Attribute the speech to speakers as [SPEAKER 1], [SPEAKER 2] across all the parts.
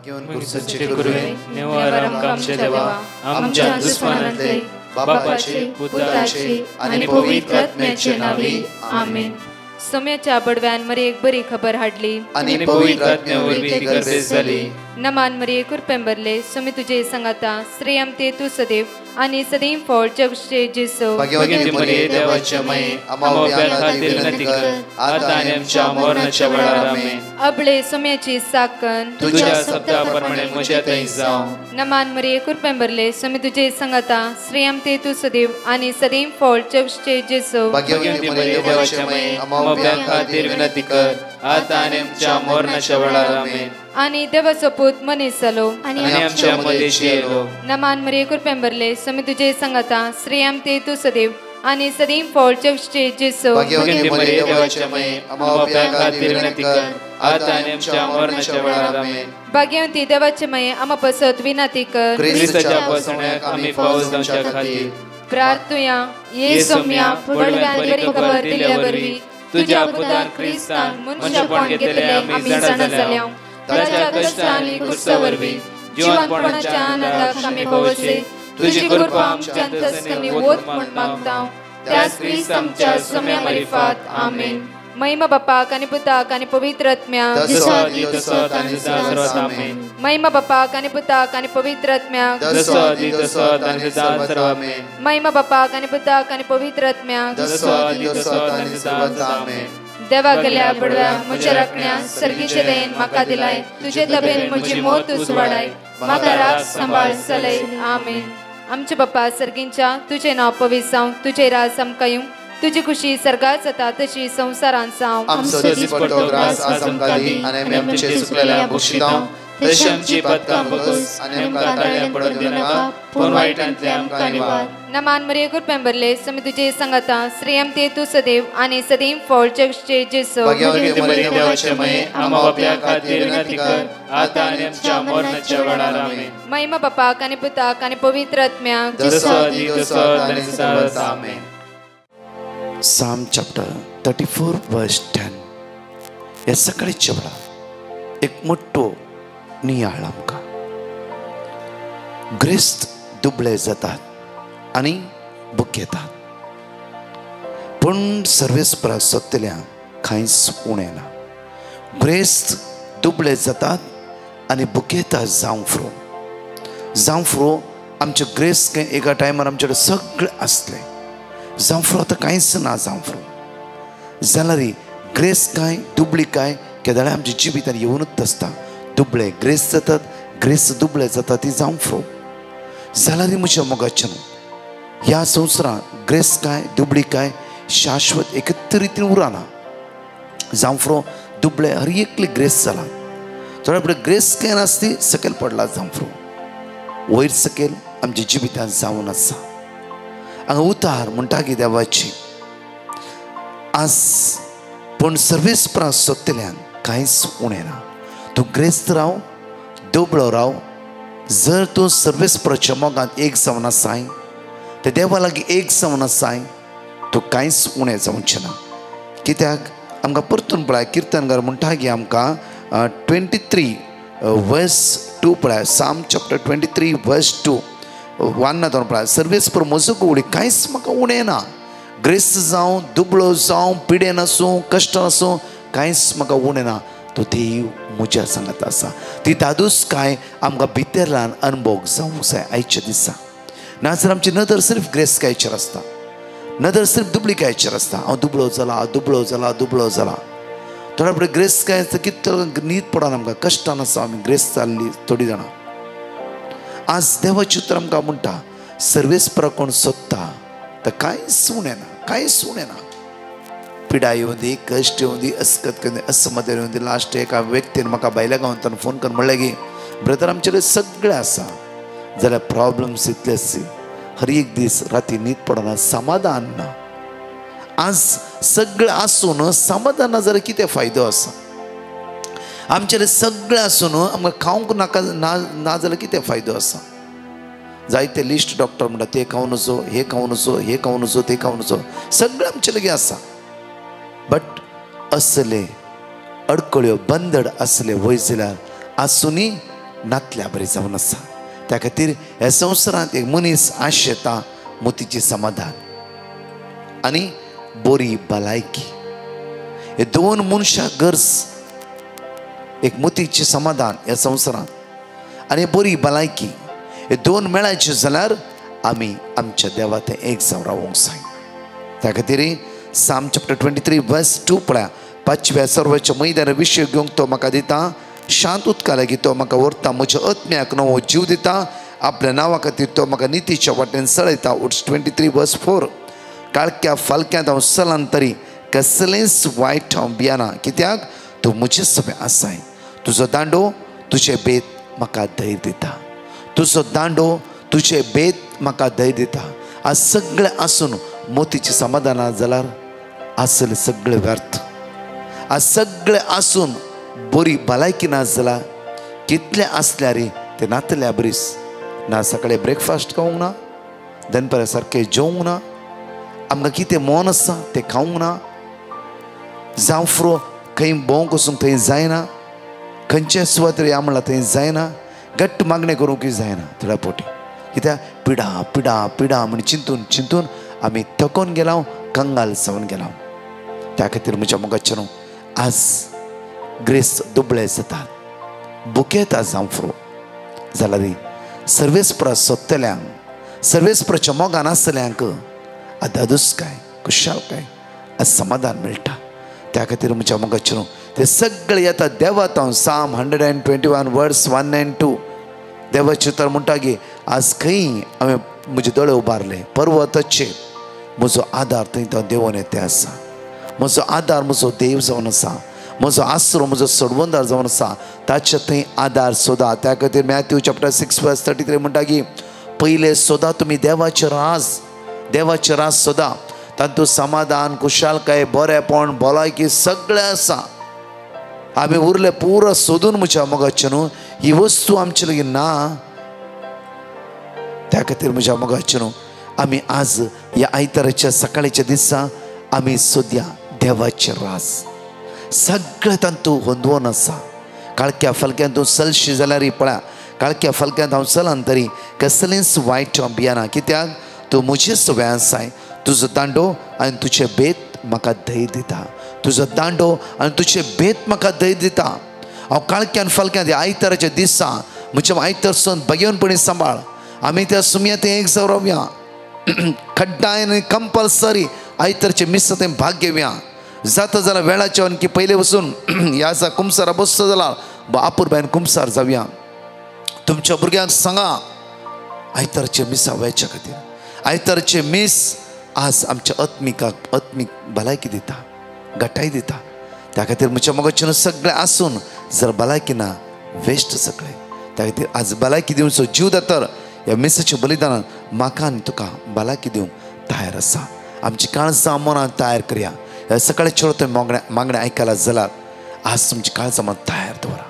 [SPEAKER 1] घेऊन कुर्सचे गुरुवे नेवारम आमचे देवा आमच्या दुश्मनांतले बापाचे पुत्राचे आणि पवित्र आत्म्याचे नावे आमेन.
[SPEAKER 2] सोम्याच्या बडव्यान मरी एक बरी खबर हाडली
[SPEAKER 1] आणि पवित्र आत्म्यावर ती गर्दी झाली.
[SPEAKER 2] नमान मरी कुरपेंबरले सोमी तुझे संगाता श्रेयम ते तू सदैव आणि सदैव फळ जगचे जेसो.
[SPEAKER 1] भाग्यवती मरिये देवाच्या माये आम्हा खातीर विनंती कर आता आणि आमच्या मरणाच्या वेळार आमेन.
[SPEAKER 2] अबळे सोम्याची साकन
[SPEAKER 1] तुझ्या शब्दाप्रमाणे म्हज्या थंय जावं.
[SPEAKER 2] नमान मरी कुरपेंबरले सोमी तुझे संगाता श्रेयम ते तू सदैव आणि सदैव फळ जगचे जेसो.
[SPEAKER 1] भाग्यवती मरिये देवाच्या माये आम्हा खातीर विनंती कर आता आणि आमच्या मरणाच्या वेळार आमेन.
[SPEAKER 2] आणि देवाचो पूत मनीस जालो
[SPEAKER 1] आणि आमच्या मध्येशी येलो.
[SPEAKER 2] नमान मरी कुरपेंबरले सोमी तुझे संगाता श्रेयम ते तू सदैव आणि सदैव फळ जगचे जेसो.
[SPEAKER 1] भाग्यवती मरिये देवाच्या माये आम्हा खातीर विनंती कर आता आणि आमच्या मरणाच्या वेळार आमेन.
[SPEAKER 2] भाग्यवती देवाचे माये आम्हा पसत विनंती कर
[SPEAKER 1] ख्रिस्ताच्या पसण्याक आम्ही पावस जावच्या खातीर
[SPEAKER 2] प्रार्थुया. ये सोम्या बडव्यान बरी खबर दिल्यावरवी तुझ्या पुतान ख्रिस्तान मनशापण घेतले आम्ही जाणा जाल्या. ताच्या कष्टांनी कुर्सावरवी जीवनपणाच्या आनंदाक आम्ही पवसे तुझी कृपा आमच्या अंतस्करणी वोत म्हण मागता. त्याच ख्रिस्त आमच्या सोम्या मार्फत आमेन. महिमा बापाक आणि पुताक आणि पवित्र आत्म्याक महिमा बापाक आणि पुताक आणि पवित्र आत्म्याक महिमा बापाक आणि पुताक आणि पवित्र आत्म्याक देवा गेल्या बडव्या म्हज्या राखण्या सर्गीचे देन म्हाका दिलाय. तुझे तबेन म्हजी मोत उसवाडाय म्हाका राख सांबाळ चलय. आमेन. आमचे बाप्पा सर्गींच्या तुझे नाव पवित्र जावं. तुझे राज आमकां येवं. तुझी खुशी सर्गात जाता तशी संसारांत जावं.
[SPEAKER 1] आमचो दिसपट्टो ग्रास आज आमकां दी आनी आमी आमचे सुकलेल्या बक्षितांव तशी आमची पदकां बगस आनी आमकां ताळ्यां पडून दिनाका पूण वायटांतले आमकां निवार.
[SPEAKER 2] नमान मरी कुरपेंबरले सोमी तुझे संगाता श्रेयम ते तू सदैव आणि सदैव फळ जगचे जेसो.
[SPEAKER 1] भाग्यवती मरिये देवाचे माये आम्हा बाप्या खातीर विनंती कर आता आनी आमच्या मरणाच्या वेळार आमेन.
[SPEAKER 2] महिमा बापाक आणि पुताक आणि पवित्र आत्म्याक
[SPEAKER 1] आमेन.
[SPEAKER 3] Psalm chapter 34 verse 10. या सकाळीच्या वेळा एक मोठो नियाळ आमकां. ग्रेस्त दुबळे जातात आणि बुकेतात पूण सर्वेस्पराक सोदतल्यांक कांयच उणें ना. ग्रेस्त दुबळे जातात आणि बुकेतात जावं फ्रो आमचे ग्रेस्त काय एका टायमार आमचे कडेन सगळें आसलें. जावं फ्रो आतां कांयच ना. जावं फ्रो जाल्यार ग्रेस काय दुबळी काय केदाळे आमच्या जिवितान येवनूच आसता. दुबळे ग्रेस जातात, ग्रेस दुबळे जाता ती जावं फ्रो. जाल्यार म्हज्या मोगाच्यान ह्या संवसारांत ग्रेस काय दुबळी काय शाश्वत एकत्र रितीन उरना. जावं फ्रो दुबळे हर एकली ग्रेस जाला. थोड्या फुडें ग्रेस काय नासती सकयल पडला. जावं फ्रो वयर सकयल आमच्या जिवितान जावन आसा. हांगा उतार म्हणटा की देवाची आज पूण सर्वेस्पराक सोदतल्यांक कांयच उणें ना. तूं ग्रेस्त राव, दुबळो राव. जर तूं सर्वेस्पराच्या मोगांत एक जावन आसाय ते देवा लागीं एक जावन आसाय तूं कांयच उणें जावचें ना. कित्याक आमकां परतून पळय किर्तनकार म्हणटा की आमकां 23 वर्स 2 पळय. Psalm chapter 23 verse 2 वान्ना दोन पळय. सर्वेस्पर म्हजो कवडी कांयच म्हाका उणें ना. ग्रेस्त जावं, दुबळो जावं, पिडेन आसूं, कश्टान आसूं कांयच म्हाका उणें ना. तो देव म्हज्या सांगात आसा. ती दादूस काय आमकां भितरल्यान अनुभव जावंक जाय आयच्या दिसा. नाजाल्यार आमची नदर सिर्फ ग्रेस्त कांयचेर आसता, नदर सिर्फ दुबळीकायचेर आसता. हांव दुबळो जाला, दुबळो जाला, दुबळो जाला. थोड्या फुडें ग्रेस्त काय कितें न्हीद पडना आमकां. कश्टान आसा आमी ग्रेस्त जाल्ली थोडीं जाणां. आज देवाची उतर आमकां म्हणटा सर्वेस्पराक कोण सोदता तर कांयच उणें ना, कांयच उणें ना. पिडा येवं दी, कश्ट येवं दी, अस्कत येवं दी, असमत येवं दी. लास्ट एका व्यक्तीन म्हाका भायल्या गांवांतल्यान फोन करून म्हणलें की ब्रदर आमचे कडेन सगळें आसा जाल्यार प्रॉब्लम्स इतले आसा. हर एक दीस राती न्हीद पडना, समाधान ना. आज सगळें आसून समाधान ना जाल्यार कितें फायदो आसा. आमचे कडेन सगळें आसून आमकां खावंक नाका ना जाल्यार कितें फायदो आसा. जायते लिस्ट डॉक्टर म्हणटा ते खावन वचो, हे खावन वचो, हे खावन वचो, ते खावन वचो. सगळें आमचे लागीं आसा. बट असले अडकळ्यो बंदड असले वय जाल्यार आसुनी नातल्या बरी जावन आसा. त्या खातीर ह्या संवसारांत एक मनीस आशेता मोतीचें समाधान आनी बरी भलायकी. हे दोन मनशाक गरज, एक मोतीचें समाधान ह्या संवसारांत आनी बरी भलायकी. हे दोन मेळायचे जाल्यार आमी आमच्या देवा थंय एक जावन रावूंक जाय. त्या खातीर साम चॅप्टर 23 वर्स 2 पळया. 5व्या सर्वाच्या मैदाना विशय घेवंक तो म्हाका दिता, शांत उदका लागीं तो म्हाका व्हरता, म्हज्या आत्म्याक नवो जीव दिता, आपल्या नांवा खातीर तो म्हाका नितीच्या वाटेन चलयता. 23 वर्स 4. काळक्या फालक्यांत हांव चलां तरी कसलेंच वायट हांव भियेना, कित्याक तूं म्हजे सवे आसाय. तुजो दांडो तुजे बेत म्हाका धैर्य दिता. तुजो दांडो तुजे बेत म्हाका धैर्य दिता. आज सगळें आसून मोतीचें समाधान जाल्यार आसलें सगळें व्यर्थ. आज सगळें आसून बरी भलायकी ना जाल्यार कितलें आसल्यार तें नातल्या बरीस ना. सकाळी ब्रेकफास्ट खावंक ना, दनपारा सारकें जेवंक ना, आमकां कितें मोन आसा तें खावंक ना, जावं फ्रो खंय भोंवंक वचूंक थंय जायना, खंयचें सुवात या म्हणल्यार थंय जायना, घट्ट मागणें करूंकय जायना थोड्या पोटी. कित्याक पिडा पिडा पिडा म्हण चिंतून चिंतून आमी थकोन गेला, कंगाल जावन गेला. त्या खातीर म्हज्या मोगाचेर आज ग्रेस दुबळे जातात, बुकेता जावं फ्रो जाल्यार सर्वेस्परा सोदतल्यांक, सर्वेस्पराच्या मोगान आसतल्यांक आदादुसकाय, खुशालकाय, आज समाधान मेळटा. त्या खातीर म्हज्या मोगाचेर ते सगळे येता देवात. हांव साम 121 वर्स 1 and 2 देवाचे उतर म्हणटा की आज खंय हांवें म्हजे दोळे उबारले पर्वताचे, म्हजो आदार थंय तो देवून येते आसा. म्हजो आदार म्हजो देव जावन आसा, म्हजो आसरो म्हजो सोडवंदार जावन आसा, ताचे थंय आदार सोदा. त्या खातीर मॅथ्यू चॅप्टर 6 वर्स 33 म्हणटा की पयले सोदा तुमी देवाचे राज सोदा, तातूंत समाधान, खुशालकाय, बरेपण, भलायकी सगळें आसा. आमी उरले पुरो सोदून म्हज्या मोगाचें न्हू ही वस्तू आमचे लागीं ना. त्या खातीर म्हज्या मोगाचें न्हू आमी आज ह्या आयताराच्या सकाळीच्या दिसा आमी सोदया देवाचें राज. सगळें तातूंत होंदवून आसा. काळक्या फालक्यांत तूं चलशी जाल्यार पळया, काळक्या फालक्यांत हांव चलां तरी कसलेंच वायट हांव भियेना, कित्याक तूं म्हजे सवे आसाय. तुजो दांडो आनी तुजे बेत म्हाका धैर्य दिता. तुजो दांडो आनी तुजे बेत म्हाका धैर्य दिता. हांव काळक्यान फालक्यांत ह्या आयताराच्या दिसा म्हज्या आयतार सून बेगीनपणी सांबाळ. आमी त्या सुमयात एक जावन रावया. खड्डाय आनी कंपल्सरी आयतारचे मिस थंय भाग घेवया. जाता जाल्यार वेळाच्या की पयले वचून ह्या जा कुमसारा बसता जाल्यार आपूर बायन कुमसार जावया. तुमच्या भुरग्यांक सांगा आयतारचे मिसा वयच्या खातीर. आयतारचे मीस आज आमच्या आत्मीक भलायकी दिता, घटाय दिता. त्या खातीर म्हज्या मोगाचें सगळें आसून जर भलायकी ना वेस्ट सगळें. त्या खातीर आज भलायकी दिवचो जीव दातर ह्या मिसाच्या बलिदानान म्हाका आनी तुका भलायकी दिवंक तयार आसा. आमची काळजां मनांत तयार करया. ह्या सकाळी चोड मागणें आयकला जाल्यार आज तुमची काळजां मनांत तयार दवरा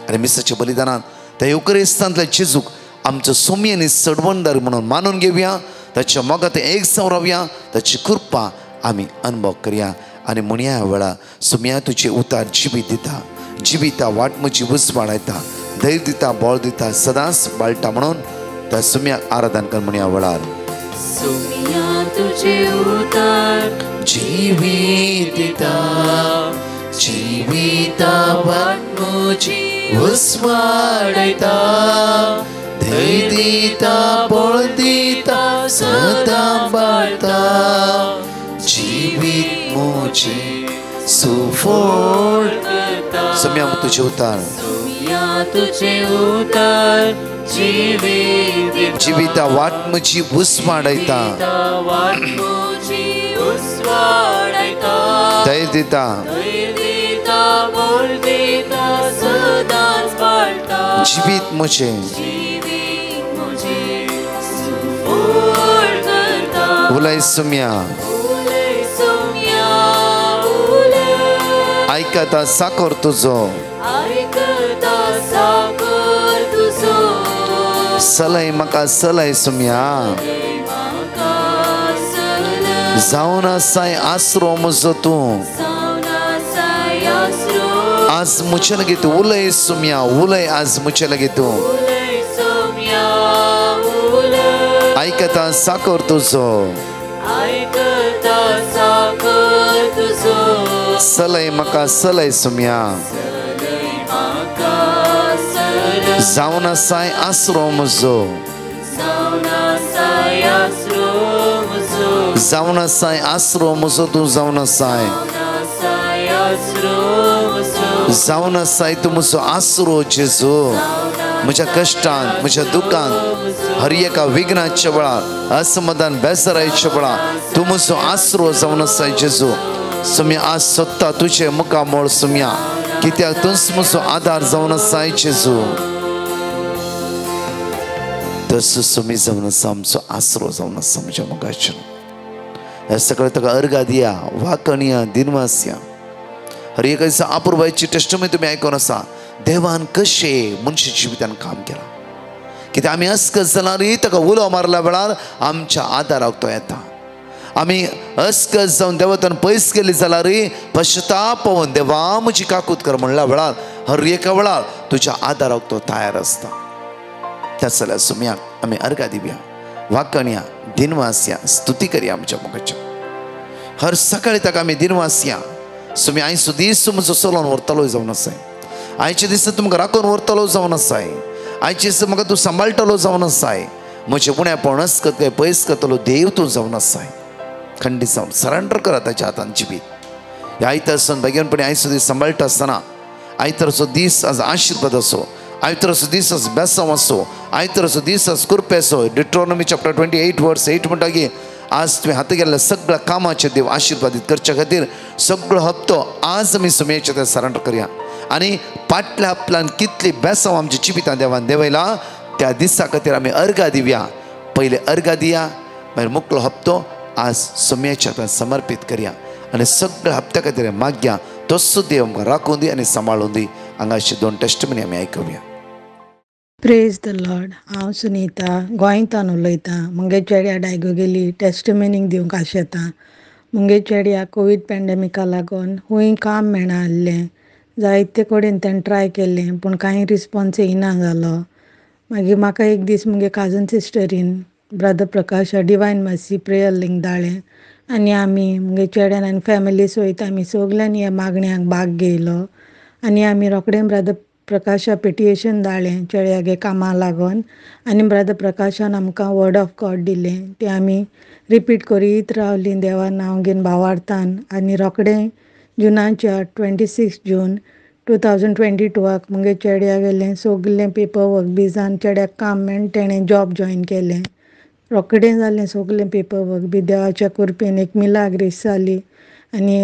[SPEAKER 3] आनी मिसाच्या बलिदानान त्या युक्रेस्तांतल्या जेजूक आमचो सोमी आनी सडवंदार म्हणून मानून घेवया. ताच्या मोगात एक जावन रावया. ताची कृपा आमी अनुभव करया आनी म्हणया ह्या वेळा सोम्या तुजे उतार जिवीत दिता, जिविता वाट म्हजी उस वाडयता, धैर्य दिता, बळ दिता, सदांच बाळटा म्हणून त्या सोम्याक आराधन कर म्हणया वेळार.
[SPEAKER 2] सोम्या तुजे उतार
[SPEAKER 3] जिवीत दिता, जिविता वाट म्हजी उस वाडयता, धैर्य दिता, बळ दिता, सदां बाळटा, जिवीत म्हजें सुफळ करता. सोम्या तुजे उतार,
[SPEAKER 2] सोम्या तुजे उतार जिवीत दिता,
[SPEAKER 3] जिविता वाट म्हजी उस वाडयता,
[SPEAKER 2] वाट म्हजी उस वाडयता,
[SPEAKER 3] धैर्य दिता,
[SPEAKER 2] धैर्य दिता, बळ दिता, सदांच बाळटा,
[SPEAKER 3] जिवीत म्हजें उलय सोम्या, आयकता साकर तुजो, सलय म्हाका सलय सोम्या, जावन आसाय आसरो म्हजो तूं, आज मुझे लगे तू उलय सुम्या उलय आज मुझे लगे तू ऐकता साकर तुझो सलय मका सलय सुम्या जावन आसाय आसरो म्हजो जावन आसाय आसरो म्हजो तूं जावन आसाय जावन आसाय तूं म्हजो आसरो जेजू म्हज्या कश्टांत म्हज्या दुखांत हर एका विघ्नाच्या वेळार असमाधान बेजारायच्या वेळार तूं म्हजो आसरो जावन आसाय जेजू सुम्या आज सोदता तुजे मुखा मोळ सुम्या कित्याक तूंच म्हजो आदार जावन आसाय जेजू तसो सुमी जावन आसा आमचो आसरो जावन आसा म्हज्या मुखाचेर हे सगळें ताका अर्घा दिया वाकणया दिनवास या हर एक दिसा अपूर्वाची टेस्टमनी तुमी आयकोन आसा देवान कशे मनशा जिवितान काम केलां कित्याक आमी अस्कस जाल्यारय ताका उलो मारल्या वेळार आमच्या आदाराक तो येता आमी अस्कस जावन देवातान पयस गेली जाल्यारय पश्चाताप पावून देवा म्हजी काकूत कर म्हणल्या वेळार हर एका वेळार तुज्या आदाराक तो तयार आसता त्याच जाल्यार सुम्याक आमी अर्घा दिवया वाकणया दिनवास या स्तुती करया आमच्या मुखाच्या हर सकाळी ताका आमी दिनवास या सुमी आयचो दीस तुमचो चलोवन व्हरतलो जावन आसाय आयचे दीस तुमकां राखून व्हरतलो जावन आसाय आयचे दीस म्हाका तूं सांबाळटलो जावन आसाय म्हजें उण्यापण अस्कत काय पयस करतलो देव तूं जावन आसाय खंडीत जावन सरेंडर करा ताच्या हातान जिवीत ह्या आयतारसून बेगीनपणी आयचो दीस सांबाळटा आसतना आयतारचो दीस आज आशिर्वाद असो आयतारचो दीस आज बेसांव असो आयतारचो दीस आज कुरपे असो डिट्रॉनॉमी चॅप्टर 28 वर्स 8 म्हणटा की आज तुवें हाती गेल्ल्या सगळ्या कामाचे देव आशिर्वादीत करच्या खातीर सगळो हप्तो आज आमी सुमयेचे ते सरेंडर करया आनी फाटल्या हप्त्यान कितली बेसांव आमच्या जिवितांत देवान देवयला त्या दिसा खातीर आमी अर्घा दिवया पयले अर्घा दिया मागीर मुकलो हप्तो आज सुमयेच्या हातांत समर्पीत करया आनी सगळ्या हप्त्या खातीर मागया तसो देव आमकां राखून दी आनी सांबाळून दी हांगाची 2 टेस्टमनी आमी आयकुया
[SPEAKER 4] प्रेज द लॉर्ड हांव सुनीता गोंयांतल्यान उलयतां मुगे चेड्या डायगो गेली टेस्टमनीक दिवंक आशेता मुगे चेड्या कोवीड पॅन्डेमिका लागून खूंय काम मेळना आसलें जायते कडेन तेणें ट्राय केलें पूण कांय रिस्पॉन्स येना जालो मागीर म्हाका एक दीस मुगे काजन सिस्टरीन ब्रदर प्रकाश डिवायन मर्सी प्रेयर लिंक धाडलें आनी आमी मुगे चेड्यान आनी फॅमिली सयत आमी सगल्यांनी ह्या मागण्याक भाग घेयलो आनी आमी रोखडें ब्रदर प्रकाशा पेटिशन धाडलें चेड्यागे कामां लागून आनी ब्रदर प्रकाशान आमकां वर्ड ऑफ गॉड दिलें तें आमी रिपीट करीत रावलीं देवा नांव घेवन भावार्थान आनी रोखडें जुनाच्या 26 जून 2022 मुगे चेड्या गेलें सगलें पेपर वर्क बी जावन चेड्याक काम मेळून तेणें जॉब जॉयन केलें रोखडें जालें सगलें पेपर वर्क बी देवाच्या कृपेन एक मिलाग्रीस जाली आनी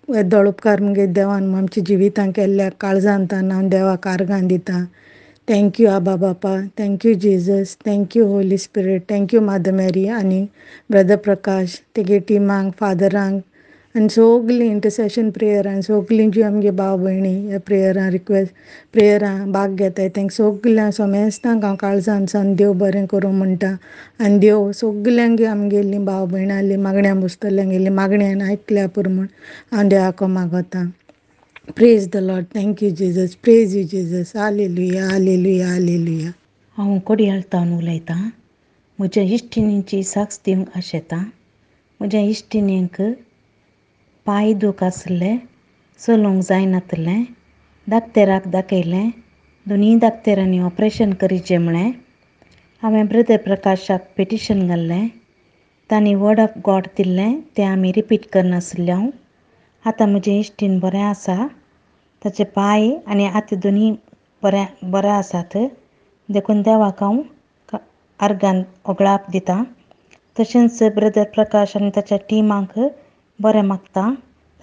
[SPEAKER 4] येदोळ उपकार मुगे देवान आमच्या जिवितांत केल्ल्या काळजांतान हांव देवाक आर्गां दितां थँक्यू आबा बापा thank you Jesus thank you Holy spirit thank you मादर मेरी आनी ब्रदर प्रकाश तेगे टिमांक फादरांक आनी सगलीं इंटरसेशन प्रेयरान सगलीं जी आमगे भाव भयणी ह्या प्रेयरां रिक्वेस्ट प्रेयरां भाग घेताय तांकां सगल्यांक सोमेस्तांक हांव काळजांतसान देव बरें करूं म्हणटा आनी देव सगल्यांक आमगेलीं भाव भयणालीं मागण्या बुसतल्यांक गेलीं मागण्यान आयकल्या पुरो म्हूण हांव देवाको मागोतां praise the Lord thank you Jesus praise you Jesus hallelujah hallelujah hallelujah
[SPEAKER 5] हांव कोडयाळतावन उलयतां म्हज्या इश्टिणींची साक्ष दिवंक आशेतां म्हज्या इश्टिणींक पांय दूख आसलें चलूंक जायनासलें दाक्तेराक दाखयलें दोनी दाक्तेरांनी ऑपरेशन करीचें म्हळें हांवें ब्रदर प्रकाशाक पेटिशन घाल्लें तांणी वर्ड ऑफ गॉड दिल्लें तें आमी रिपीट करनासल्यो आतां म्हजें इश्टीण बरें आसा ताचे पांय आनी हात दोनी बरें आसात देखून देवाक हांव आर्गान ओगळाप दितां तशेंच ब्रदर प्रकाश आनी ताच्या टिमाक बरें मागतां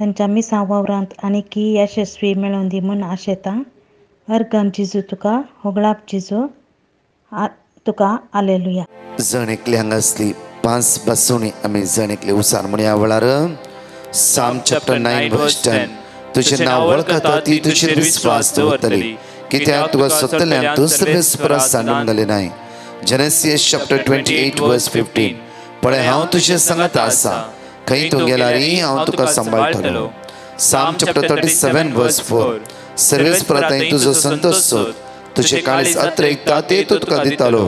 [SPEAKER 5] तांच्या मिसां वावरांत आनीकय यशस्वी मेळोवन दी म्हूण आशेतां अर्गान जिजू तुका ओगळाप जिजू तुका हालेलुया
[SPEAKER 3] जण एकली हांगा आसली 5 बसोनी आमी जण एकली उसार म्हणया वेळार साम चॅप्टर 9 वर्स 10 तुजें नांव वळखता ती तुजेर विस्वास दवरतली कित्याक तुका सोदतल्यान तूं सर्वेस परस सांडून घाली नाय जेनेसिस चॅप्टर 28 वर्स 15 पळय हांव तुजे सांगात आसा खंय तूं गेल्यारय हांव तुका सांबाळटलो Psalm chapter 37 verse 4. सर्वेस्परांतय तुजो संतोष सोद, तुझे काळीज अत्र एकता ते तू तुका दितालो.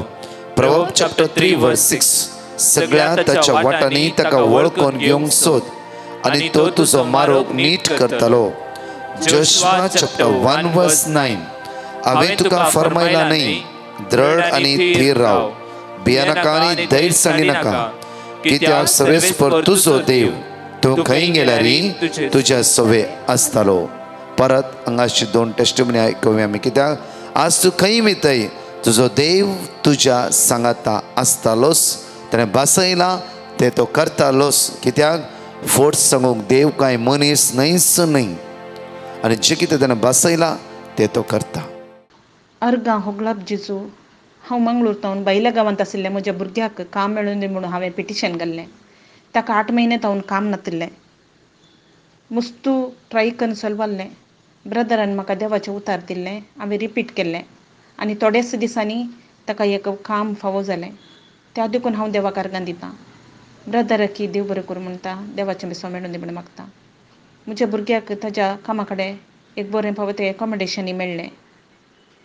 [SPEAKER 3] Proverbs chapter 3 verse 6. सगळ्या ताच्या वाटांनी ताका वळखून घेवंक सोद आणि तो तुजो मार्ग नीट करतलो. Joshua chapter 1 verse 9. हांवें तुका फरमायला नाही, दृढ आणि थीर राव, भियानाका आनी धैर्य सांडी नाका, कित्याक सर्वेस्पर तुजो देव तू खंय गेल्यारी तुज्या सवे आसतालो. परत हांगाची 2 टेस्टिमनी आयकुया आमी. कित्याक आज तू खंय वयतय तुजो देव तुज्या सांगाता आसतालोस. ताणें बसयला ते तो करतालोस. कित्याक फोट सांगूंक देव कांय मनीस न्हयच न्हय, आनी जे कितें ताणें बसयला ते तो करता.
[SPEAKER 5] अर्गां होगलाप जेजू, हांव मंगळूर तावन बैल्या गांवांत आशिल्लें म्हज्या भुरग्याक काम मेळून दी म्हणून हांवें पिटिशन घाल्लें. ताका 8 म्हयने तावन काम नातिल्लें. मस्तू ट्राय करून चलवाल्लें. ब्रदरान म्हाका देवाचें उतार दिल्लें. हांवें रिपीट केल्लें आनी थोडेच दिसांनी ताका एक काम फावो जालें. त्या देखून हांव देवाक अर्गां दितां. ब्रदराकी देव बरें करूं म्हणटा, देवाचें बेसो मेळून दी म्हणून मागता. म्हज्या भुरग्याक ताज्या कामा कडेन एक बरें फावो तें एकोमोडेशनय मेळ्ळें.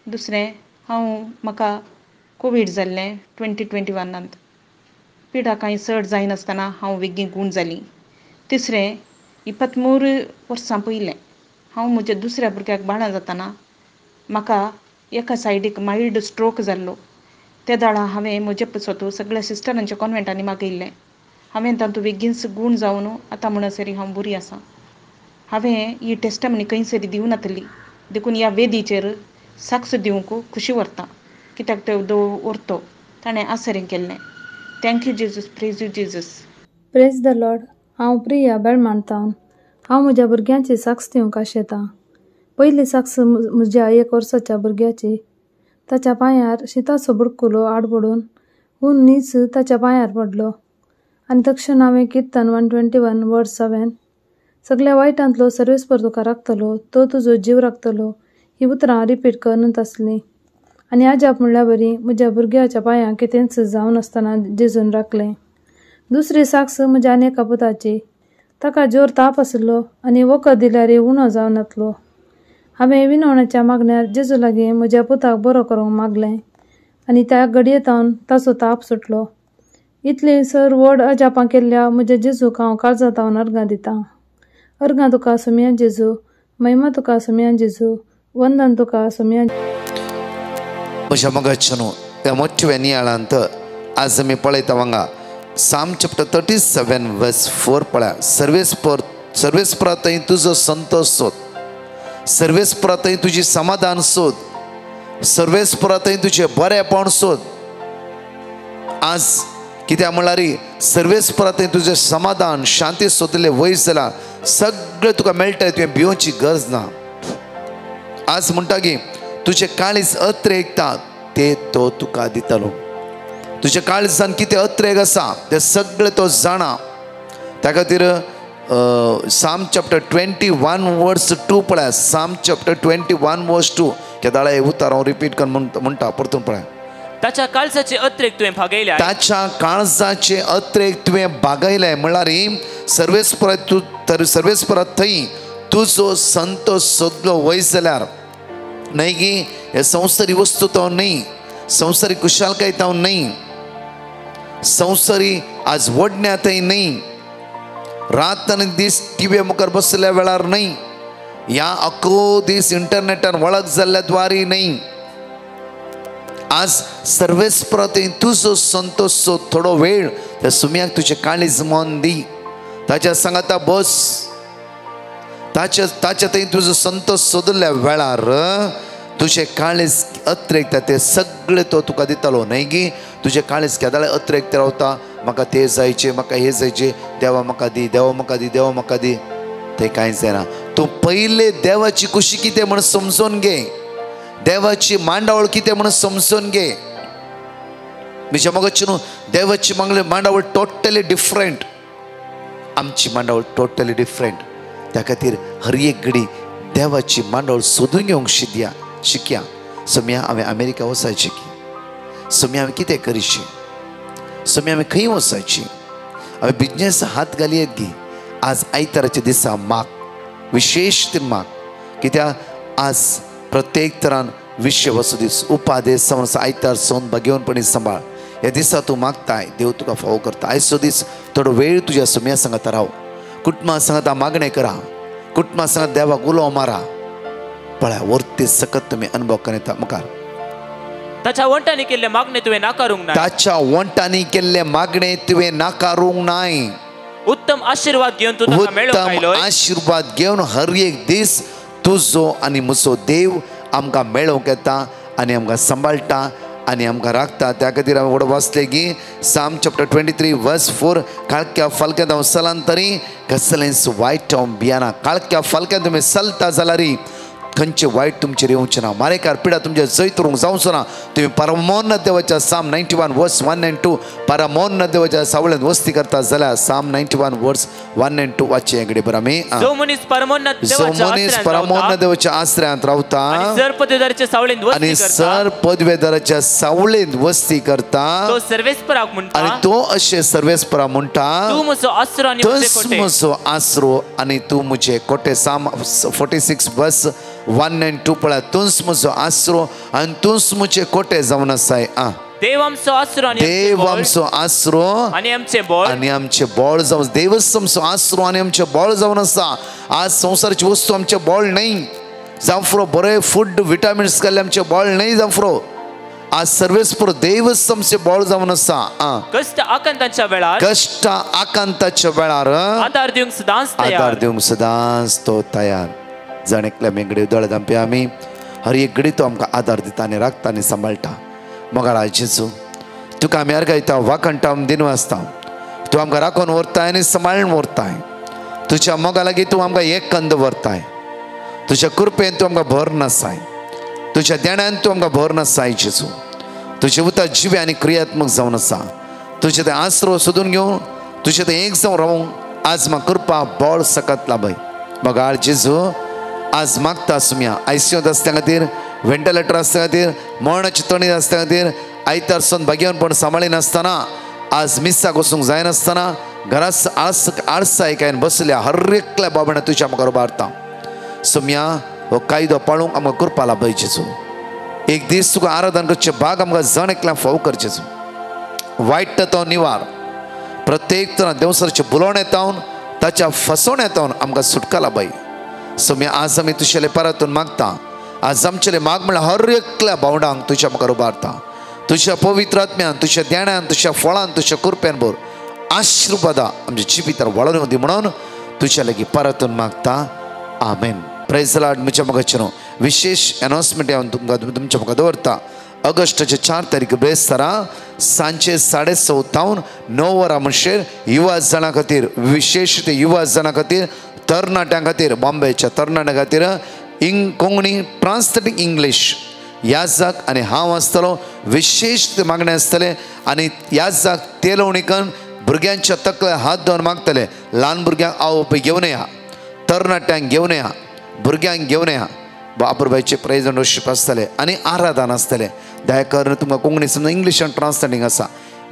[SPEAKER 5] दुसरें, म्हाका कोवीड जाल्लें 2021. पिडा कांय चड जायनासतना हांव वेगळी गूण जाली. तिसरें, 23 वर्सां पयलें हांव म्हज्या दुसऱ्या भुरग्याक बाळा जातना म्हाका एका सायडीक मायल्ड स्ट्रोक जाल्लो. त्या दाळा हांवें म्हजे स्वतू सगळ्या सिस्टरांच्या कॉन्वेंटांनी मागयल्लें. हांवें तातूंत बेगीनच गूण जावन आतां म्हणसरी हांव बरी आसां. हांवें ही टेस्टामनी खंयसरी दिवं नातली, देखून ह्या वेदीचेर साक्ष दिवंक खुशी व्हरता. कित्याक तो व्हरतो ताणें आसरें केल्लें. Thank you Jesus, praise you Jesus.
[SPEAKER 2] Praise the Lord. हांव प्रिया बेळमाणतावन हांव म्हज्या भुरग्यांची साक्ष दिवंक आशेतां. पयली साक्ष म्हज्या 1 वर्साच्या भुरग्याची. ताच्या पांयार शिताचो बुडकुलो आडपडून हून नीच ताच्या पांयार पडलो आनी तक्षण हांवें किर्तन 121 वर्स 7 सगळ्या वायटांतलो सर्वेस्पर तुका राखतलो, तो तुजो जीव राखतलो ही उतरां रिपीट करनत आसलीं. आनी आजाप म्हणल्यार बरी, म्हज्या भुरग्याच्या पांयांक कितेंच जावन आसतना जेजून राखलें. दुसरी साक्ष म्हज्या आनेका पुताची. ताका जोर ताप आसलो आनी वखद दिल्यार उणो जावन येतलो. हांवें विनवण्याच्या मागण्यार जेजू लागीं म्हज्या पुताक बरो करूंक मागलें आनी त्या घडयेतावन ताचो ताप सुटलो. इतली सर व्हड अजापां केल्ल्या म्हज्या जेजूक हांव काळजातावन अर्गां दितां. अर्गां तुका सुमया जेजू, महिमा तुका सुमया जेजू, वंदन तुका सुमया.
[SPEAKER 3] म्हज्या मोगाचें ह्या मोठ्या नियाळांत आज आमी पळयता हांगा Psalm chapter 37 verse 4 पळया. सर्वेस्परांतय तुजो संतोष सोद, सर्वेस्परांतय तुजी समाधान सोद, सर्वेस्परांतय तुजें बरेंपण सोद. आज कित्याक म्हळ्यार सर्वेस्परांतय तुजें समाधान शांती सोदलें वयस जाल्यार सगळें तुका मेळटा. तुवें भिवची गरज ना. आज म्हणटा की तुजें काळीज अत्रेकता ते तो तुका दितलो. तुज्या काळजान कितें अत्रेक आसा तें सगळें तो जाणा. त्या खातीर Psalm chapter 21 verse 2 पळया. Psalm chapter 21 verse 2 केदाळा हे उतार हांव रिपीट करून म्हणटा परतून पळया.
[SPEAKER 6] ताच्या काळजाचे अत्रेक तुवें भागयल्या,
[SPEAKER 3] ताच्या काळजाचे अत्रेक तुवें भागयले म्हळ्यार सर्वेस्परांत थंय तुजो संतोष सोदलो वयस जाल्यार न्हय की हे संवसारी वस्तू तो न्हय, संवसारी कुशालकाय तो न्हय, संवसारी आज वडण्यातय न्हय, रात आनी दीस टीव्ही मुखार बसल्या वेळार न्हय, ह्या अख्खो दीस इंटरनेटार वळख जाल्ल्या द्वारी न्हय. आज सर्वेस्परांतय तुजो संतोष सोद. थोडो वेळ त्या सुमयाक तुजें काळीज मन दी, ताच्या सांगाता बस. ताच्या थंय तुजो संतोष सोदल्या वेळार तुजें काळीज अत्रेकता तें सगळें तो तुका दितलो. न्हय की तुजें काळीज केदाळे अत्रेकता रावता, म्हाका तें जायचें, म्हाका हें जायचें, देवा म्हाका दी, देवा म्हाका दी, देवा म्हाका दी. तें कांयच जायना. तूं पयले देवाची खुशी कितें म्हण समजून घे, देवाची मांडावळ कितें म्हण समजून घे. म्हज्या मोगाची न्हू, देवाची मांडावळ टोटली डिफरंट, आमची मांडावळ टोटली डिफरंट. त्या खातीर हर एक घडी देवाची मांडावळ सोदून घेवंक शिकया. सोम्या हांवें अमेरिका वचायची की, सोम्या हांवें कितें करीची, सोम्या हांवें खंय वचायची, हांवें बिजनेस हात घालयत गी. आज आयताराच्या दिसा माग विशेष ती माग कित्याक आज प्रत्येक तरान विश्व वचू दीस उपादेश संवस आयतार सोन घेवनपणी सांबाळ ह्या दिसा तूं मागताय देव तुका फावो करता आयचो दीस थोडो वेळ तुज्या सुम्या सांगात राव कुटुंबा सांगात मागणें करा कुटुंबा सांगात देवाक उलो मारा पळया वर्ती सकत तुम्ही अनुभव करता मुखार
[SPEAKER 6] ताच्या वंटांनी केल्ले मागणे तुवें नाकारूंक ना
[SPEAKER 3] ताच्या वंटांनी केल्ले मागणे तुवें नाकारूंक नाय
[SPEAKER 6] उत्तम आशीर्वाद घेवन तूं ताका मेळो
[SPEAKER 3] उत्तम
[SPEAKER 6] कायलोय
[SPEAKER 3] आशीर्वाद घेवन हर एक दीस तुजो आनी म्हजो देव आमकां मेळोवंक येता आनी आमकां सांबाळटा आनी आमकां राखता त्या खातीर हांवें वडो वाचलें की साम चॅप्टर 23 वर्स 4 काळक्या फालक्यांत हांव चलान तरी कसलेंच वायट हांव भियाना काळक्या फालक्यांत तुमी चलता जाल्यार खंयचे वायट तुमचेर येवचें ना मारेकार पिडा तुमचे जैत करूंक जावचो ना तुम्ही परमोन्न देवाच्या साम 91 वर्स 1 and 2 परमोन्न देवाच्या सावळेंत वस्ती करता जाल्यार साम 91 वर्स 1 and 2 वाचचे हेकडे बरं आमी
[SPEAKER 6] जो मनीस परमोन्न
[SPEAKER 3] देवाच्या आश्रयांत रावता
[SPEAKER 6] सर पदवेदाराच्या सावळेंत वस्ती
[SPEAKER 3] आनी
[SPEAKER 6] करता
[SPEAKER 3] सर पदवेदाराच्या सावळेंत वस्ती करता
[SPEAKER 6] तो सर्वेस्पराक म्हणटा
[SPEAKER 3] आनी तो अशे सर्वेस्परा म्हणटा
[SPEAKER 6] तू म्हजो आसरो आनी म्हजे कोटे
[SPEAKER 3] म्हजो आसरो आनी तूं म्हजे कोटे साम 46 वर्स 1 and 2 पळय तूंच म्हजो आसरो आनी तूंच म्हजे कोटे जावन आसाय
[SPEAKER 6] देव आमचो आसरो आनी
[SPEAKER 3] देव आमचो आसरो
[SPEAKER 6] आनी आमचे बोळ
[SPEAKER 3] आनी आमचे बोळ जावन देवच आमचो आसरो आनी आमचे बोळ जावन आसा आज संवसाराची वस्तू आमचे बोळ न्हय जावं फुरो बरे फूड विटामिन्स केल्ले आमचे बोळ न्हय जावं फुरो आज सर्वेस पुरो देवच आमचे बोळ जावन आसा
[SPEAKER 6] कष्ट आकांताच्या वेळार
[SPEAKER 3] कष्ट आकांताच्या वेळार
[SPEAKER 6] आदार दिवंक सदांच तयार
[SPEAKER 3] आदार दिवंक सदांच तो तयार जण एकल्या मेंगडे दोळे धांपे आमी हर एक घडी तो आमकां आदार दिता आनी राखता आनी सांबाळटा मोगाळा जेजू तुका आमी अर्गायता वाकणटा दिन वाजता तूं आमकां राखून व्हरताय आनी सांबाळून व्हरताय तुज्या मोगा लागीं तूं आमकां एक कंद व्हरताय तुज्या कृपेन तूं आमकां भर नासाय तुज्या देण्यान तूं आमकां भर नासाय जेजू तुजें उतर जिवे आनी क्रियात्मक जावन आसा तुजें तें आसरो सोदून घेवन तुजें तें एक जावन रावूंक आज म्हाका कृपा बोळ सकत लाभय मोगाळ जेजू आज मागता सुम्या आयसीयूत आसल्या खातीर व्हेंटिलेटर आसल्या खातीर मरणाची तणी आसल्या खातीर आयतार सोन भाग्यवानपण सांबाळीन आसतना आज मिस्साक वचूंक जायनासतना घरास आळसायकायेन बसल्या हर एकल्या बाबड्या तुज्या मुखार उबारता सुम्या हो कायदो पाळूंक आमकां कृपा लाभय जेजू एक दीस तुका आराधन करचे भाग आमकां जण एकल्या फावो कर जेजू वायट तो निवार प्रत्येक तरां देवसराचे बुलोवण येतावन ताच्या फसवण्यातून आमकां सुटका लाभय सुम्या आज आमी तुजेले परतून मागता आज आमचेले माग म्हळ्यार हर एकल्या भावंडांक तुज्या मुखार उबारता तुज्या पवित्र आत्म्यान तुज्या ध्यानान तुज्या फळान तुज्या कृपेन भर आशिर्वादा आमच्या जिवितार वळोवन येवं दी म्हणून तुज्या लागीं परतून मागता आमेन प्रेज द लॉर्ड म्हज्या मोगाचेर विशेष अनाउन्समेंट हांव तुमच्या मुखार दवरता ऑगस्टाचे 4 तारीख ब्रेस्तारा सांजे 6:30 9 वरां म्हणसर युवा जाणां खातीर विशेष ते युवा जाणां खातीर तरणाट्यां खातीर बॉम्बेच्या तरणाट्यां खातीर कोंकणी ट्रान्सलेटिंग इंग्लीश ह्या जाग आनी हांव आसतलो विशेष ते मागणे आसतले आनी ह्या जाग तेलवणीकन भुरग्यांच्या तकले हात धरून मागतले ल्हान भुरग्यांक आओ पळय घेवन या तरणाट्यांक घेवन या भुरग्यांक घेवन या बापूरबाईचे प्रेज एंड वर्शीप आसतले आनी आराधन आसतले दया करून तुमकां कोंकणी समजा इंग्लिशान ट्रान्सलेटिंग आसा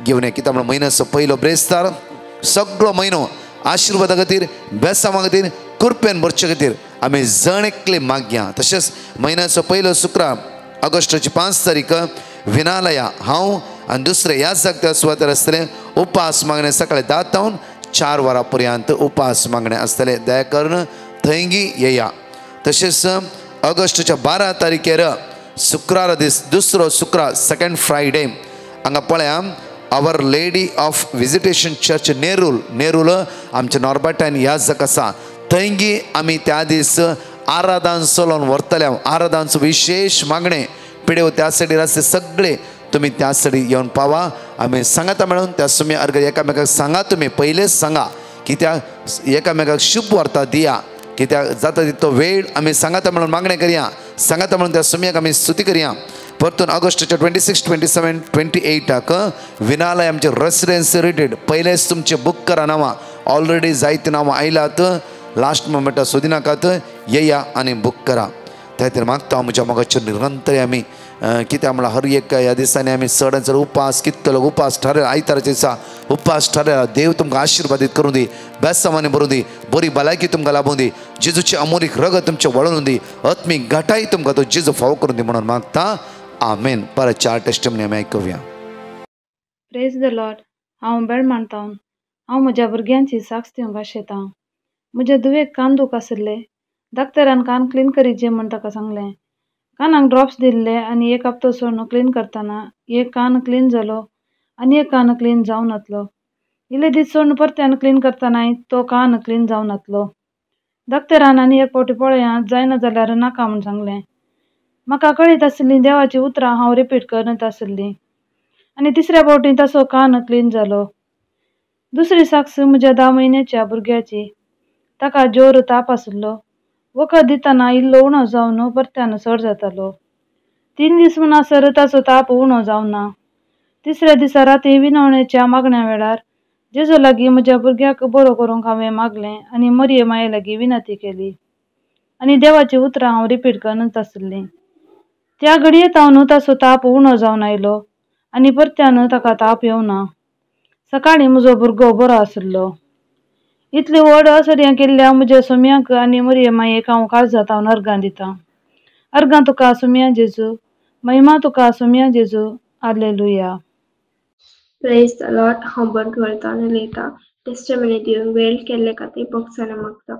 [SPEAKER 3] घेवन या कित्याक म्हयन्याचो पयलो ब्रेस्तार सगळो म्हयनो आशिर्वादा खातीर बेसांवा खातीर कृपेन भरचे खातीर आमी जण एकले मागया तशेंच म्हयन्याचो पयलो शुक्रार ऑगस्टाची 5 तारीख विनालया हांव आनी दुसरे ह्या जागत्या सुवातेर आसतले उपास मागणे सकाळी 10 तावन 4 वरां पर्यंत उपास मागणे आसतले दया करून थंयगी येया तशेंच ऑगस्टाच्या 12 तारखेर शुक्रार दीस दुसरो शुक्रार सेकंड फ्रायडे हांगा पळया Our Lady of Visitation Church Nerul आमच्या नॉर्बाटान ह्या जाग आसा थंयगी आमी त्या दीस आराधन चलोवन व्हरतले आराधनाचो विशेष मागणे पिडेव त्या सायडीर आसले सगळे तुमी त्या सायडीर येवन पावा आमी सांगाता मेळून त्या सुमी अर्ग एकामेकाक सांगा तुमी पयलेच सांगा कित्याक एकामेकाक शुभ वार्ता दिया कित्याक जाता तितलो वेळ आमी सांगाता मेळून मागणे करया सांगाता मेळून त्या सुमयाक आमी स्तुती करया परतून ऑगस्टाच्या 26, 27, 28 विनालय आमचे रेसिडेन्स रिटेड पयलेच तुमचे बूक करा नांवां ऑलरेडी जायतीं नांवां आयलात लास्ट मोमेंटार सोदी नाकात येया आनी बूक करा त्या खातीर मागता म्हज्या मोगाचेर निरंतर आमी कित्याक म्हळ्यार हर एक ह्या दिसांनी आमी चड चड उपास कितलो लोक उपास ठरयला आयताराच्या दिसा उपास ठरयला देव तुमकां आशिर्वादीत करूं दी बेसामानी भरूं दी बरी भलायकी तुमकां लाभूं दी जेजूची अमोलीक रगत तुमचे वळून दी आत्मीक घटाय तुमकां तो जेजू फावो करून दी म्हणून मागता आमेन. परत 4 टेस्टिमनी आमी आयकुया.
[SPEAKER 7] Praise the Lord. हांव बेळमाणतावन हांव म्हज्या भुरग्यांची साक्ष दिवंक आशेतां. म्हज्या धुवेक कान दूख आशिल्ले. डॉक्टरान कान क्लीन करीत जे म्हण ताका सांगलें. कानाक ड्रॉप्स दिल्ले आनी एक हप्तो सोडून क्लीन करतना एक कान क्लीन जालो आनी एक कान क्लीन जावन वतलो. इल्ले दीस सोडून परत्यान क्लीन करतनाय तो कान क्लीन जावन वतलो. डॉक्टरान आनी एक फावटी पळयात जायना जाल्यार नाका म्हूण सांगलें. म्हाका कळीत आशिल्लीं देवाची उतरां हांव रिपीट करत आशिल्लीं आनी तिसऱ्या फावटी तसो कान क्लीन जालो. दुसरी साक्ष म्हज्या 10 म्हयन्याच्या भुरग्याची. ताका जोर ताप आशिल्लो. वखद दितना इल्लो उणो जावन परत्यान चड जातालो. 3 दीस म्हणसर ताचो ताप उणो जावना. तिसऱ्या दिसा राती विनवणेच्या मागण्या वेळार जेजू लागीं म्हज्या भुरग्याक बरो करूंक हांवें मागलें आनी मरिये माये लागीं विनंती केली आनी देवाची उतरां हांव रिपीट करत आशिल्लीं. त्या घडयेंतावन ताचो ताप उणो जावन आयलो आनी परत्यान ताका ताप येवना. सकाळीं म्हजो भुरगो बरो आशिल्लो. इतली व्हड असर्यां केल्ल्या म्हज्या सोम्याक आनी मरिये मायेक हांव काळजांतावन अर्गां दितां. अर्गां तुका सोम्या जेजू, महिमा तुका सोम्या जेजू. हालेलुया.
[SPEAKER 8] Praise the Lord. हांव बंटवळतान उलयतां. टेस्टिमनी दिवंक वेळ केल्ले खातीर बॉक्सांनी मागता.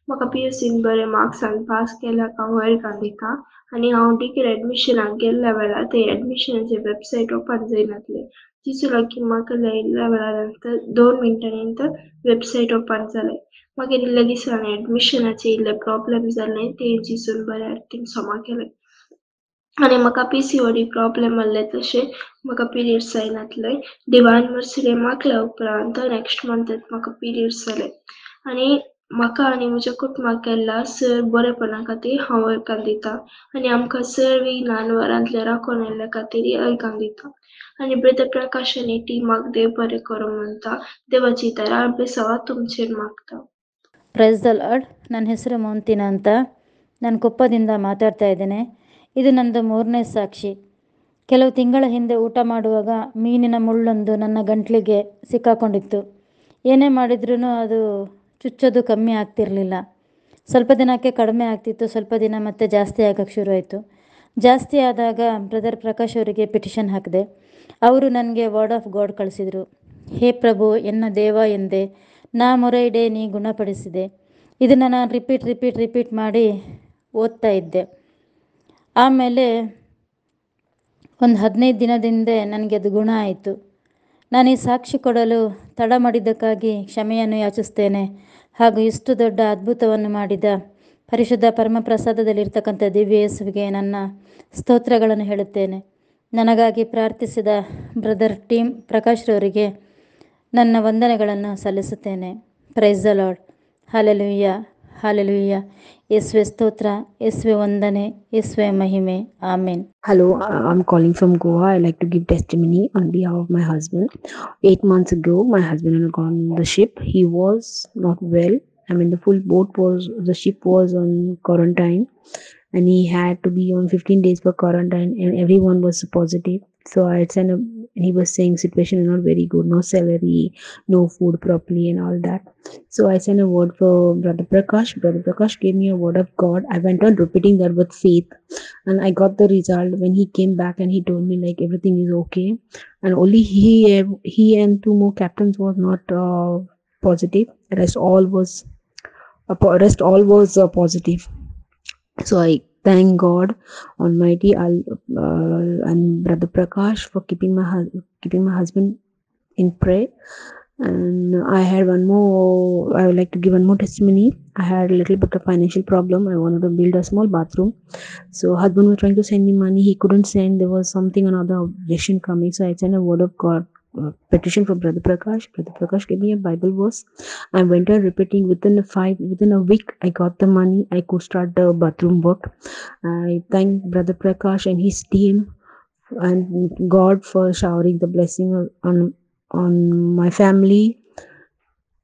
[SPEAKER 8] म्हाका PUCन बरे मार्क्सान पास केल्याक हांव अर्गां दितां आनी हांव डिग्री एडमिशनाक गेल्ल्या वेळार ते एडमिशनाचे वेबसायट ओपन जायनासले. जेजू लागीं म्हाका इल्ल्या वेळा नंतर 2 मिनटां नंतर वेबसायट ओपन जालें. मागीर इल्ल्या दिसांनी एडमिशनाचे इल्ले प्रॉब्लेम जाले ते जेजून बऱ्या रितीन सॉल्व केले आनी म्हाका PCOD प्रॉब्लेम आसले तशें म्हाका पिरियड्स जायनासले. डिवायन मर्सीने मागल्या उपरांत नेक्स्ट मंथांत म्हाका पिरियड्स जाले आनी म्हाका आनी म्हज्या कुटुंबाक केल्ल्या सर बरेपणा खातीर हांव अर्गां दितां आनी आमकां सर विज्ञान वरांतले राखून येल्ल्या खातीर अर्गां दितां आनी ब्रदर प्रकाश आनी टिमाक देव बरें करूं म्हणटा. देवाची दया बेसावा तुमचेर मागता.
[SPEAKER 9] Praise the lord. ನನ್ನ ಹೆಸರು ಮೌಂತಿನ ಅಂತ. ನಾನು ಕೊಪ್ಪದಿಂದ ಮಾತಾಡ್ತಾ ಇದ್ದೇನೆ. ಇದು ನಂದು 3ನೇ ಸಾಕ್ಷಿ. ಕೆಲವು ತಿಂಗಳ ಹಿಂದೆ ಊಟ ಮಾಡುವಾಗ ಮೀನಿನ ಮುಳ್ಳೊಂದು ನನ್ನ ಗಂಟ್ಲಿಗೆ ಸಿಕ್ಕಾಕೊಂಡಿತ್ತು. ಏನೇ ಮಾಡಿದ್ರೂ ಅದು ಚುಚ್ಚೋದು ಕಮ್ಮಿ ಆಗ್ತಿರಲಿಲ್ಲ. ಸ್ವಲ್ಪ ದಿನಕ್ಕೆ ಕಡಿಮೆ ಆಗ್ತಿತ್ತು, ಸ್ವಲ್ಪ ದಿನ ಮತ್ತೆ ಜಾಸ್ತಿ ಆಗೋಕ್ಕೆ ಶುರು ಆಯಿತು. ಜಾಸ್ತಿ ಆದಾಗ ಬ್ರದರ್ ಪ್ರಕಾಶ್ ಅವರಿಗೆ ಪಿಟಿಷನ್ ಹಾಕಿದೆ. ಅವರು ನನಗೆ ವರ್ಡ್ ಆಫ್ ಗಾಡ್ ಕಳಿಸಿದರು. ಹೇ ಪ್ರಭು, ಎನ್ನ ದೇವ ಎಂದೆ, ನಾ ಮೊರೆಯಿಡೆ, ನೀ ಗುಣಪಡಿಸಿದೆ. ಇದನ್ನು ನಾನು ರಿಪೀಟ್ ಮಾಡಿ ಓದ್ತಾ ಇದ್ದೆ. ಆಮೇಲೆ ಒಂದು 15 ದಿನದಿಂದ ನನಗೆ ಅದು ಗುಣ ಆಯಿತು. ನಾನು ಈ ಸಾಕ್ಷಿ ಕೊಡಲು ತಡ ಮಾಡಿದ್ದಕ್ಕಾಗಿ ಕ್ಷಮೆಯನ್ನು ಯಾಚಿಸ್ತೇನೆ. ಹಾಗೂ ಇಷ್ಟು ದೊಡ್ಡ ಅದ್ಭುತವನ್ನು ಮಾಡಿದ ಪರಿಶುದ್ಧ ಪರಮಪ್ರಸಾದದಲ್ಲಿರ್ತಕ್ಕಂಥ ದಿವ್ಯ ಯೇಸುವಿಗೆ ನನ್ನ ಸ್ತೋತ್ರಗಳನ್ನು ಹೇಳುತ್ತೇನೆ. ನನಗಾಗಿ ಪ್ರಾರ್ಥಿಸಿದ ಬ್ರದರ್ ಟೀಮ್ ಪ್ರಕಾಶ್ರವರಿಗೆ ನನ್ನ ವಂದನೆಗಳನ್ನು ಸಲ್ಲಿಸುತ್ತೇನೆ. Praise the lord. Hallelujah, hallelujah. ಯೇಸುವೆ ಸ್ತೋತ್ರ, ಯೇಸುವೆ ವಂದನೆ, ಯೇಸುವೆ ಮಹಿಮೆ. Amen.
[SPEAKER 10] Hello, I'm calling from Goa. I like to give testimony on behalf of my husband. 8 months ago, my husband had gone on the ship. He was not well. I mean, the ship was on quarantine and he had to be on 15 days for quarantine and everyone was positive. So I had sent him, and he was saying situation is not very good, no salary, no food properly and all that. So I sent a word for Brother Prakash. Brother Prakash gave me a word of God. I went on repeating that with faith and I got the result when he came back and he told me like everything is okay. And only he and 2 more captains was not positive. Rest all was positive. So I thank God Almighty and Brother Prakash for keeping my husband in prayer. And I would like to give one more testimony. I had a little bit of financial problem. I wanted to build a small bathroom. So husband was trying to send me money. He couldn't send. There was something another objection coming. So I sent a word of God petition for Brother Prakash. Brother Prakash gave me a Bible verse. I went on repeating within a week I got the money. I could start the bathroom work. I thank Brother Prakash and his team and God for showering the blessing on my family.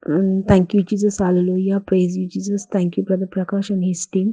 [SPEAKER 10] And thank you, Jesus. Hallelujah. Praise you, Jesus. Thank you, Brother Prakash and his team.